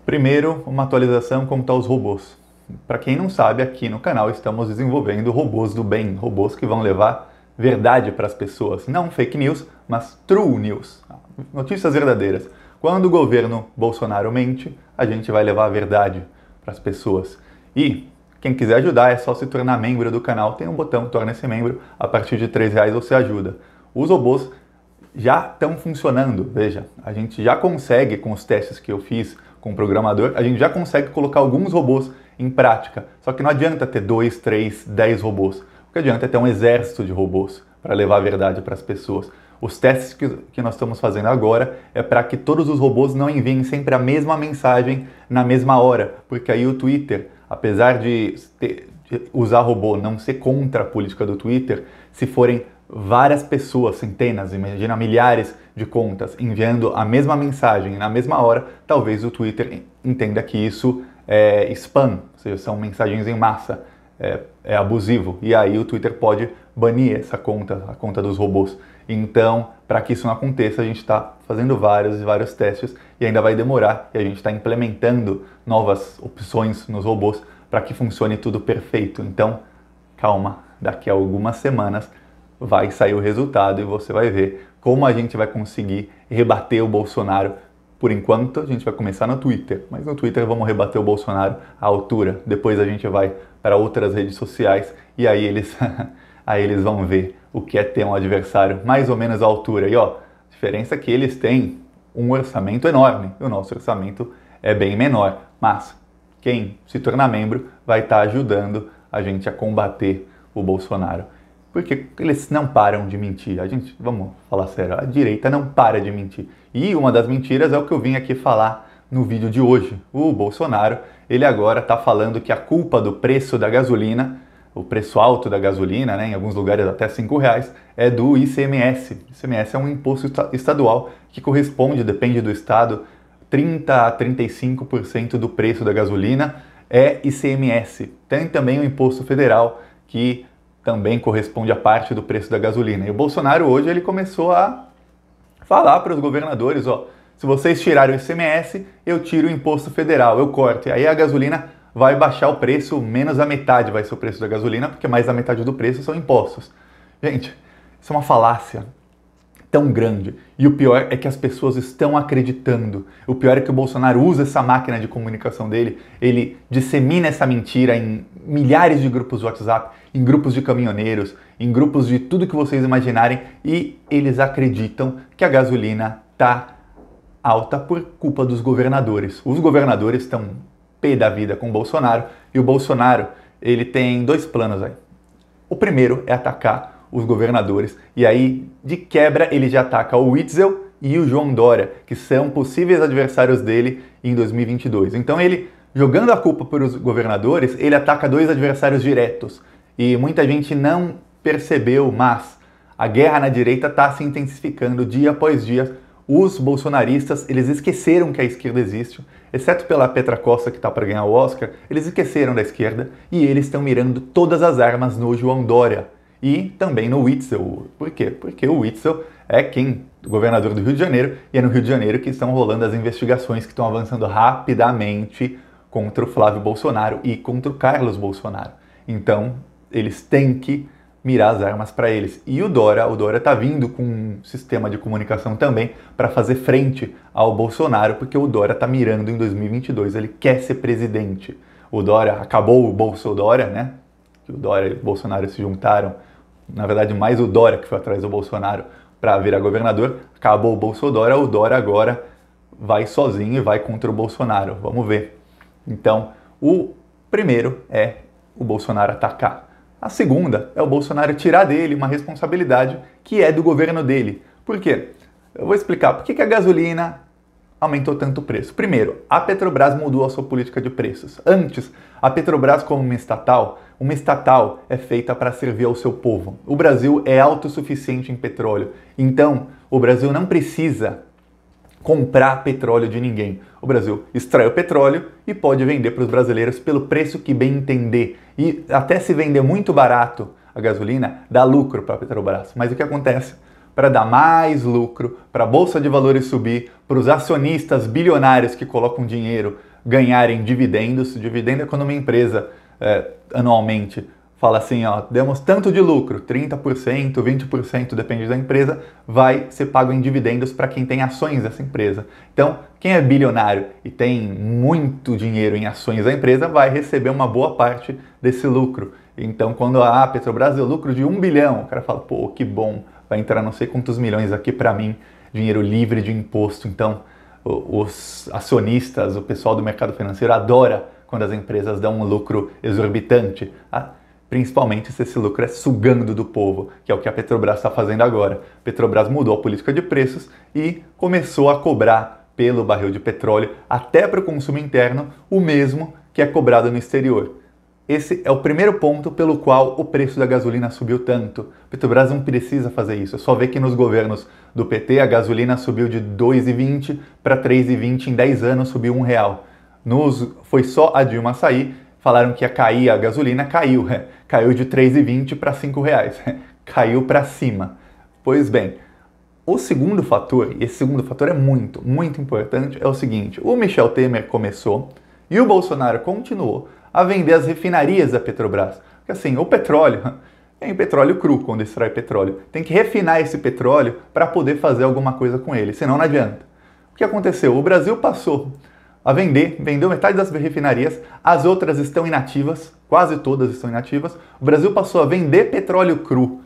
Primeiro, uma atualização como estão os robôs. Para quem não sabe, aqui no canal estamos desenvolvendo robôs do bem, robôs que vão levar verdade para as pessoas. Não fake news, mas true news, notícias verdadeiras. Quando o governo Bolsonaro mente, a gente vai levar a verdade para as pessoas. E quem quiser ajudar é só se tornar membro do canal. Tem um botão, torne-se membro, a partir de R$3 você ajuda. Os robôs já estão funcionando, veja, a gente já consegue, com os testes que eu fiz com o programador, a gente já consegue colocar alguns robôs em prática. Só que não adianta ter 2, 3, 10 robôs. O que adianta é ter um exército de robôs para levar a verdade para as pessoas. Os testes que nós estamos fazendo agora é para que todos os robôs não enviem sempre a mesma mensagem na mesma hora, porque aí o Twitter, apesar de usar robô não ser contra a política do Twitter, se forem várias pessoas, centenas, imagina milhares de contas enviando a mesma mensagem na mesma hora, talvez o Twitter entenda que isso é spam, ou seja, são mensagens em massa, é abusivo, e aí o Twitter pode banir essa conta, a conta dos robôs. Então, para que isso não aconteça, a gente está fazendo vários testes e ainda vai demorar, e a gente está implementando novas opções nos robôs para que funcione tudo perfeito. Então, calma, daqui a algumas semanas vai sair o resultado e você vai ver como a gente vai conseguir rebater o Bolsonaro. Por enquanto, a gente vai começar no Twitter, mas no Twitter vamos rebater o Bolsonaro à altura. Depois a gente vai para outras redes sociais e aí eles, aí eles vão ver o que é ter um adversário mais ou menos à altura. E ó, a diferença é que eles têm um orçamento enorme e o nosso orçamento é bem menor. Mas quem se tornar membro vai estar ajudando a gente a combater o Bolsonaro. Porque eles não param de mentir. Vamos falar sério, a direita não para de mentir. E uma das mentiras é o que eu vim aqui falar no vídeo de hoje. O Bolsonaro, ele agora está falando que a culpa do preço da gasolina, o preço alto da gasolina, né, em alguns lugares até R$5, é do ICMS. ICMS é um imposto estadual que corresponde, depende do estado, 30% a 35% do preço da gasolina é ICMS. Tem também o imposto federal, que também corresponde a parte do preço da gasolina. E o Bolsonaro hoje ele começou a falar para os governadores, ó, se vocês tirarem o ICMS, eu tiro o imposto federal, eu corto. E aí a gasolina vai baixar o preço, menos a metade vai ser o preço da gasolina, porque mais da metade do preço são impostos. Gente, isso é uma falácia tão grande. E o pior é que as pessoas estão acreditando. O pior é que o Bolsonaro usa essa máquina de comunicação dele, ele dissemina essa mentira em milhares de grupos de WhatsApp, em grupos de caminhoneiros, em grupos de tudo que vocês imaginarem, e eles acreditam que a gasolina está alta por culpa dos governadores. Os governadores estão pé da vida com o Bolsonaro, e o Bolsonaro ele tem dois planos aí. O primeiro é atacar os governadores, e aí, de quebra, ele já ataca o Witzel e o João Dória, que são possíveis adversários dele em 2022. Então ele, jogando a culpa para os governadores, ele ataca dois adversários diretos. E muita gente não percebeu, mas a guerra na direita está se intensificando dia após dia. Os bolsonaristas, eles esqueceram que a esquerda existe, exceto pela Petra Costa, que está para ganhar o Oscar, eles esqueceram da esquerda e eles estão mirando todas as armas no João Dória. E também no Witzel. Por quê? Porque o Witzel é o governador do Rio de Janeiro, e é no Rio de Janeiro que estão rolando as investigações que estão avançando rapidamente contra o Flávio Bolsonaro e contra o Carlos Bolsonaro. Então, eles têm que mirar as armas para eles. E o Dória está vindo com um sistema de comunicação também para fazer frente ao Bolsonaro, porque o Dória está mirando em 2022, ele quer ser presidente. O Dória, acabou o Bolsodória, né? Que o Dória e o Bolsonaro se juntaram. Na verdade, mais o Dória que foi atrás do Bolsonaro para virar governador. Acabou o Bolsodória, o Dória agora vai sozinho e vai contra o Bolsonaro. Vamos ver. Então, o primeiro é o Bolsonaro atacar. A segunda é o Bolsonaro tirar dele uma responsabilidade que é do governo dele. Por quê? Eu vou explicar por que a gasolina aumentou tanto o preço. Primeiro, a Petrobras mudou a sua política de preços. Antes, a Petrobras, como uma estatal é feita para servir ao seu povo. O Brasil é autossuficiente em petróleo. Então, o Brasil não precisa comprar petróleo de ninguém. O Brasil extrai o petróleo e pode vender para os brasileiros pelo preço que bem entender. E até se vender muito barato a gasolina, dá lucro para a Petrobras. Mas o que acontece? Para dar mais lucro, para a Bolsa de Valores subir, para os acionistas bilionários que colocam dinheiro ganharem dividendos. Dividendo é quando uma empresa anualmente fala assim, ó, demos tanto de lucro, 30%, 20%, depende da empresa, vai ser pago em dividendos para quem tem ações dessa empresa. Então, quem é bilionário e tem muito dinheiro em ações da empresa vai receber uma boa parte desse lucro. Então, quando a Petrobras deu lucro de 1 bilhão, o cara fala, pô, que bom, vai entrar não sei quantos milhões aqui para mim, dinheiro livre de imposto. Então, os acionistas, o pessoal do mercado financeiro adora quando as empresas dão um lucro exorbitante. Principalmente se esse lucro é sugando do povo, que é o que a Petrobras está fazendo agora. A Petrobras mudou a política de preços e começou a cobrar pelo barril de petróleo, até para o consumo interno, o mesmo que é cobrado no exterior. Esse é o primeiro ponto pelo qual o preço da gasolina subiu tanto. A Petrobras não precisa fazer isso. É só ver que nos governos do PT a gasolina subiu de 2,20 para 3,20 em 10 anos, subiu R$1. Foi só a Dilma sair, falaram que ia cair a gasolina, caiu. Caiu de 3,20 para R$5. Caiu para cima. Pois bem, o segundo fator, e esse segundo fator é muito, muito importante, é o seguinte. O Michel Temer começou e o Bolsonaro continuou a vender as refinarias da Petrobras. Porque assim, o petróleo, tem petróleo cru quando extrai petróleo. Tem que refinar esse petróleo para poder fazer alguma coisa com ele, senão não adianta. O que aconteceu? O Brasil passou a vendeu metade das refinarias, as outras estão inativas, quase todas estão inativas. O Brasil passou a vender petróleo cru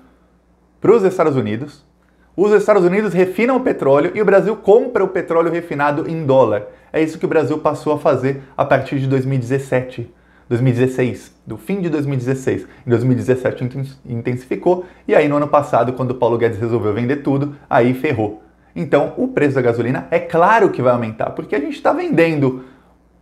para os Estados Unidos. Os Estados Unidos refinam o petróleo e o Brasil compra o petróleo refinado em dólar. É isso que o Brasil passou a fazer a partir de 2016, do fim de 2016. Em 2017 intensificou e aí no ano passado, quando o Paulo Guedes resolveu vender tudo, aí ferrou. Então o preço da gasolina é claro que vai aumentar, porque a gente está vendendo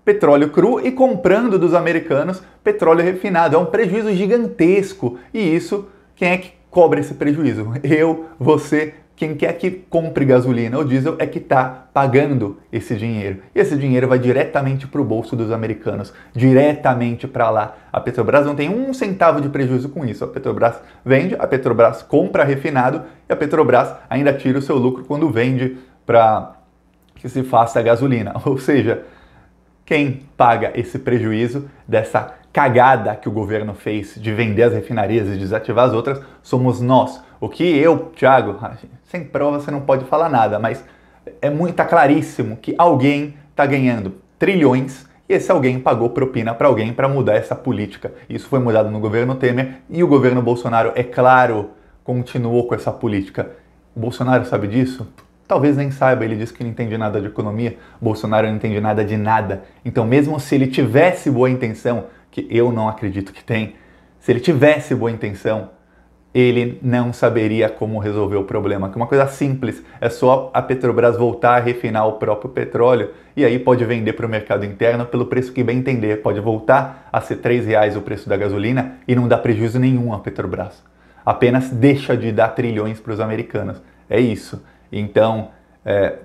petróleo cru e comprando dos americanos petróleo refinado. É um prejuízo gigantesco e isso, quem é que cobra esse prejuízo? Eu, você, quem quer que compre gasolina ou diesel é que está pagando esse dinheiro. E esse dinheiro vai diretamente para o bolso dos americanos, diretamente para lá. A Petrobras não tem um centavo de prejuízo com isso. A Petrobras vende, a Petrobras compra refinado e a Petrobras ainda tira o seu lucro quando vende para que se faça a gasolina. Ou seja, quem paga esse prejuízo dessa cagada que o governo fez de vender as refinarias e desativar as outras somos nós. O que eu, Thiago, sem prova você não pode falar nada, mas tá claríssimo que alguém está ganhando trilhões e esse alguém pagou propina para alguém para mudar essa política. Isso foi mudado no governo Temer e o governo Bolsonaro, é claro, continuou com essa política. O Bolsonaro sabe disso? Talvez nem saiba, ele diz que não entende nada de economia, Bolsonaro não entende nada de nada. Então mesmo se ele tivesse boa intenção, que eu não acredito que tem, se ele tivesse boa intenção, ele não saberia como resolver o problema. Que uma coisa simples, é só a Petrobras voltar a refinar o próprio petróleo e aí pode vender para o mercado interno pelo preço que bem entender. Pode voltar a ser R$3 o preço da gasolina e não dá prejuízo nenhum à Petrobras. Apenas deixa de dar trilhões para os americanos. É isso. Então,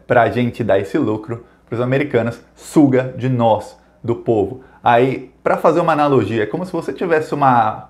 para a gente dar esse lucro para os americanos, suga de nós, do povo. Aí, para fazer uma analogia, é como se você tivesse uma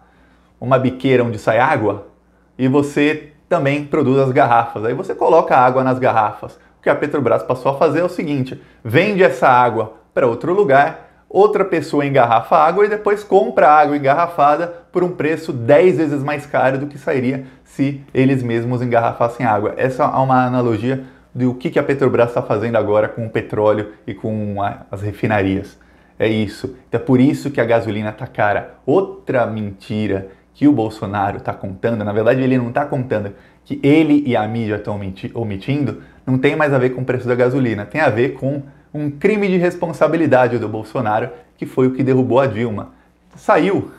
biqueira onde sai água e você também produz as garrafas. Aí você coloca água nas garrafas. O que a Petrobras passou a fazer é o seguinte, vende essa água para outro lugar, outra pessoa engarrafa a água e depois compra a água engarrafada por um preço 10 vezes mais caro do que sairia se eles mesmos engarrafassem água. Essa é uma analogia do que a Petrobras está fazendo agora com o petróleo e com as refinarias. É isso. Então é por isso que a gasolina está cara. Outra mentira que o Bolsonaro está contando, na verdade ele não está contando, que ele e a mídia estão omitindo, não tem mais a ver com o preço da gasolina, tem a ver com um crime de responsabilidade do Bolsonaro, que foi o que derrubou a Dilma. Saiu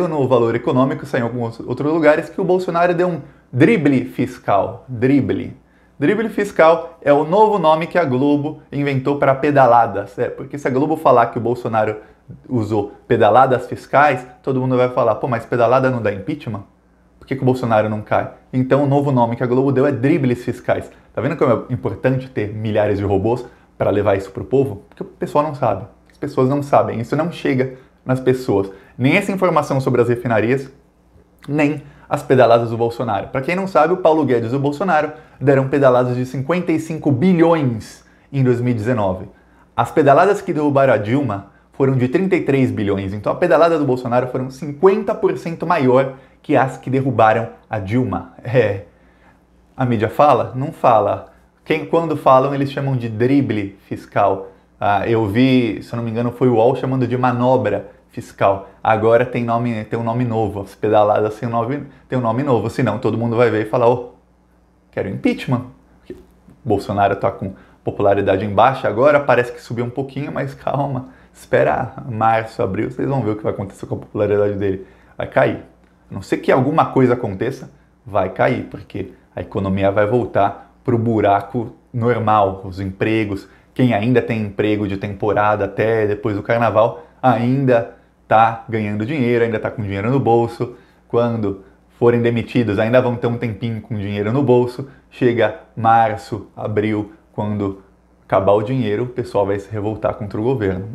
no Valor Econômico, saiu em alguns outros lugares, que o Bolsonaro deu um drible fiscal. Drible fiscal é o novo nome que a Globo inventou para pedaladas. Porque se a Globo falar que o Bolsonaro usou pedaladas fiscais, todo mundo vai falar, pô, mas pedalada não dá impeachment? Por que o Bolsonaro não cai? Então o novo nome que a Globo deu é dribles fiscais. Tá vendo como é importante ter milhares de robôs para levar isso para o povo? Porque o pessoal não sabe. As pessoas não sabem. Isso não chega nas pessoas. Nem essa informação sobre as refinarias, nem as pedaladas do Bolsonaro. Para quem não sabe, o Paulo Guedes e o Bolsonaro deram pedaladas de 55 bilhões em 2019. As pedaladas que derrubaram a Dilma foram de 33 bilhões, então a pedalada do Bolsonaro foram 50% maior que as que derrubaram a Dilma. A mídia fala? Não fala. Quando falam, eles chamam de drible fiscal. Eu vi, se eu não me engano, foi o UOL chamando de manobra fiscal. Agora tem um nome novo. As pedaladas têm um nome novo, senão todo mundo vai ver e falar, quero impeachment. Bolsonaro está com popularidade em baixa agora, parece que subiu um pouquinho, mas calma, espera março, abril, vocês vão ver o que vai acontecer com a popularidade dele. Vai cair. A não ser que alguma coisa aconteça, vai cair, porque a economia vai voltar para o buraco normal, os empregos, quem ainda tem emprego de temporada até depois do carnaval, ainda está ganhando dinheiro, ainda está com dinheiro no bolso. Quando forem demitidos, ainda vão ter um tempinho com dinheiro no bolso. Chega março, abril, quando acabar o dinheiro, o pessoal vai se revoltar contra o governo.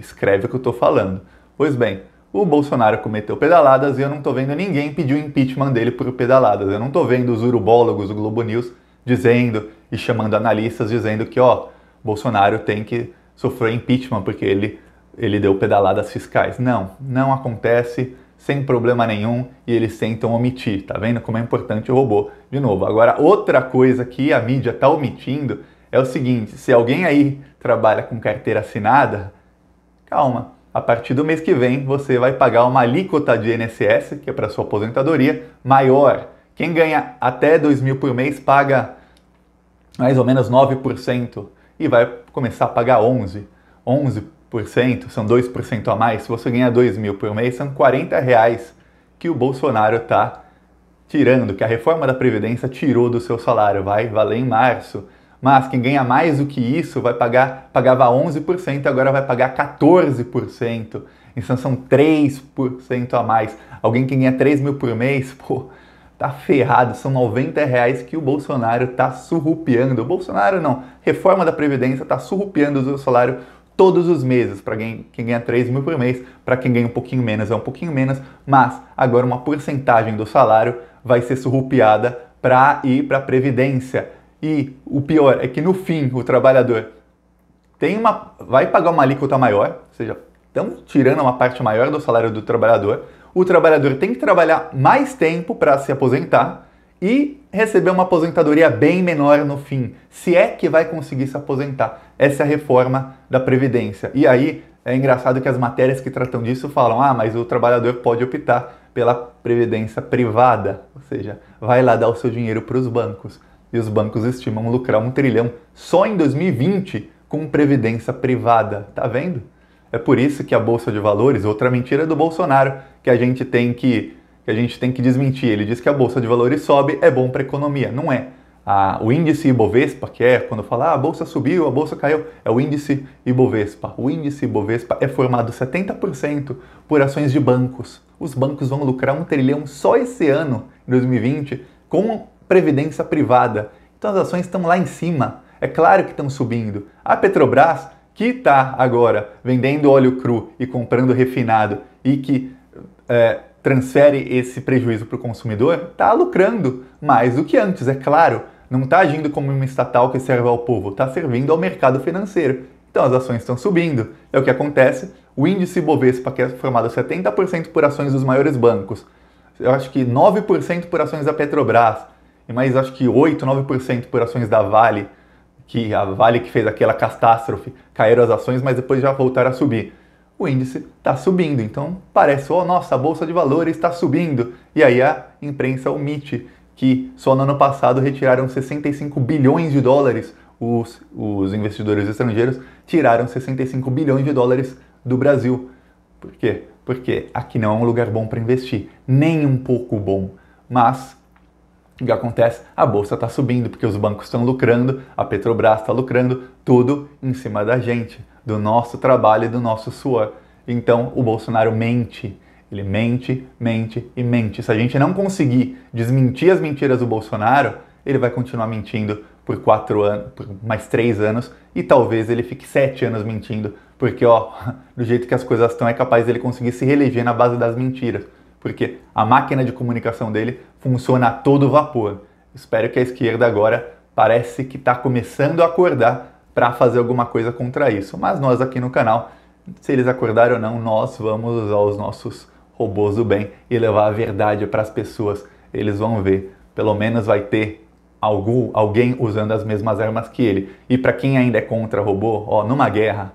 Escreve o que eu estou falando. Pois bem, o Bolsonaro cometeu pedaladas e eu não estou vendo ninguém pedir o impeachment dele por pedaladas. Eu não estou vendo os urubólogos do Globo News dizendo e chamando analistas dizendo que Bolsonaro tem que sofrer impeachment porque ele deu pedaladas fiscais. Não acontece, sem problema nenhum, e eles tentam omitir. Tá vendo como é importante o robô? De novo, agora outra coisa que a mídia está omitindo é o seguinte: se alguém aí trabalha com carteira assinada, calma, a partir do mês que vem você vai pagar uma alíquota de INSS, que é para sua aposentadoria, maior. Quem ganha até 2.000 por mês paga mais ou menos 9% e vai começar a pagar 11%, são 2% a mais. Se você ganha 2.000 por mês, são R$40 que o Bolsonaro está tirando, que a reforma da Previdência tirou do seu salário, vai valer em março. Mas quem ganha mais do que isso pagava 11%, agora vai pagar 14%. Então são 3% a mais. Alguém que ganha 3.000 por mês, tá ferrado. São R$90 que o Bolsonaro tá surrupiando. O Bolsonaro não, reforma da Previdência tá surrupiando o seu salário todos os meses. Para quem ganha 3.000 por mês, para quem ganha um pouquinho menos é um pouquinho menos, mas agora uma porcentagem do salário vai ser surrupiada para ir para a Previdência. E o pior é que no fim o trabalhador vai pagar uma alíquota maior, ou seja, estão tirando uma parte maior do salário do trabalhador. O trabalhador tem que trabalhar mais tempo para se aposentar e receber uma aposentadoria bem menor no fim, se é que vai conseguir se aposentar. Essa é a reforma da Previdência. E aí é engraçado que as matérias que tratam disso falam, mas o trabalhador pode optar pela previdência privada, ou seja, vai lá dar o seu dinheiro para os bancos. E os bancos estimam lucrar R$1 trilhão só em 2020 com previdência privada. Tá vendo? É por isso que a Bolsa de Valores, outra mentira do Bolsonaro, que a gente tem que desmentir. Ele diz que a Bolsa de Valores sobe, é bom para a economia. Não é. O índice Ibovespa, que é quando fala a Bolsa subiu, a Bolsa caiu, é o índice Ibovespa. O índice Ibovespa é formado 70% por ações de bancos. Os bancos vão lucrar R$1 trilhão só esse ano, em 2020, com previdência privada. Então as ações estão lá em cima. É claro que estão subindo. A Petrobras, que está agora vendendo óleo cru e comprando refinado e que transfere esse prejuízo para o consumidor, está lucrando mais do que antes, é claro. Não está agindo como uma estatal que serve ao povo, está servindo ao mercado financeiro. Então as ações estão subindo. É o que acontece. O índice Bovespa, que é formado 70% por ações dos maiores bancos, eu acho que 9% por ações da Petrobras, e mais acho que 8, 9% por ações da Vale, que a Vale que fez aquela catástrofe, caíram as ações, mas depois já voltaram a subir. O índice está subindo, então parece, nossa, a Bolsa de Valores está subindo. E aí a imprensa omite que só no ano passado retiraram 65 bilhões de dólares, os investidores estrangeiros tiraram 65 bilhões de dólares do Brasil. Por quê? Porque aqui não é um lugar bom para investir, nem um pouco bom. Mas o que acontece? A Bolsa está subindo porque os bancos estão lucrando, a Petrobras está lucrando, tudo em cima da gente, do nosso trabalho e do nosso suor. Então o Bolsonaro mente, ele mente, mente e mente. Se a gente não conseguir desmentir as mentiras do Bolsonaro, ele vai continuar mentindo por 4 anos, por mais 3 anos, e talvez ele fique 7 anos mentindo, porque do jeito que as coisas estão, é capaz dele conseguir se reeleger na base das mentiras, porque a máquina de comunicação dele funciona a todo vapor. Espero que a esquerda agora parece que está começando a acordar para fazer alguma coisa contra isso. Mas nós aqui no canal, se eles acordarem ou não, nós vamos usar os nossos robôs do bem e levar a verdade para as pessoas. Eles vão ver, pelo menos vai ter alguém usando as mesmas armas que ele. E para quem ainda é contra robô, ó, numa guerra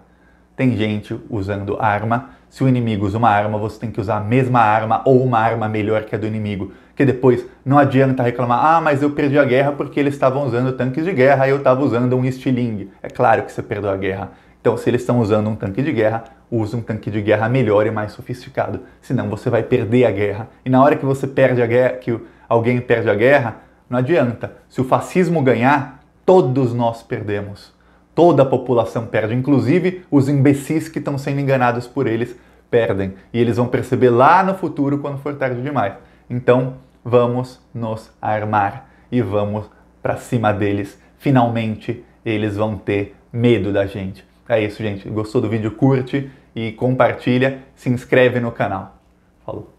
tem gente usando arma. Se o inimigo usa uma arma, você tem que usar a mesma arma ou uma arma melhor que a do inimigo. Que depois não adianta reclamar, ah, mas eu perdi a guerra porque eles estavam usando tanques de guerra e eu estava usando um estilingue. É claro que você perdeu a guerra. Então, se eles estão usando um tanque de guerra, use um tanque de guerra melhor e mais sofisticado. Senão você vai perder a guerra. E na hora que você perde a guerra, que alguém perde a guerra, não adianta. Se o fascismo ganhar, todos nós perdemos. Toda a população perde, inclusive os imbecis que estão sendo enganados por eles perdem. E eles vão perceber lá no futuro quando for tarde demais. Então, vamos nos armar e vamos para cima deles. Finalmente, eles vão ter medo da gente. É isso, gente. Gostou do vídeo? Curte e compartilha. Se inscreve no canal. Falou!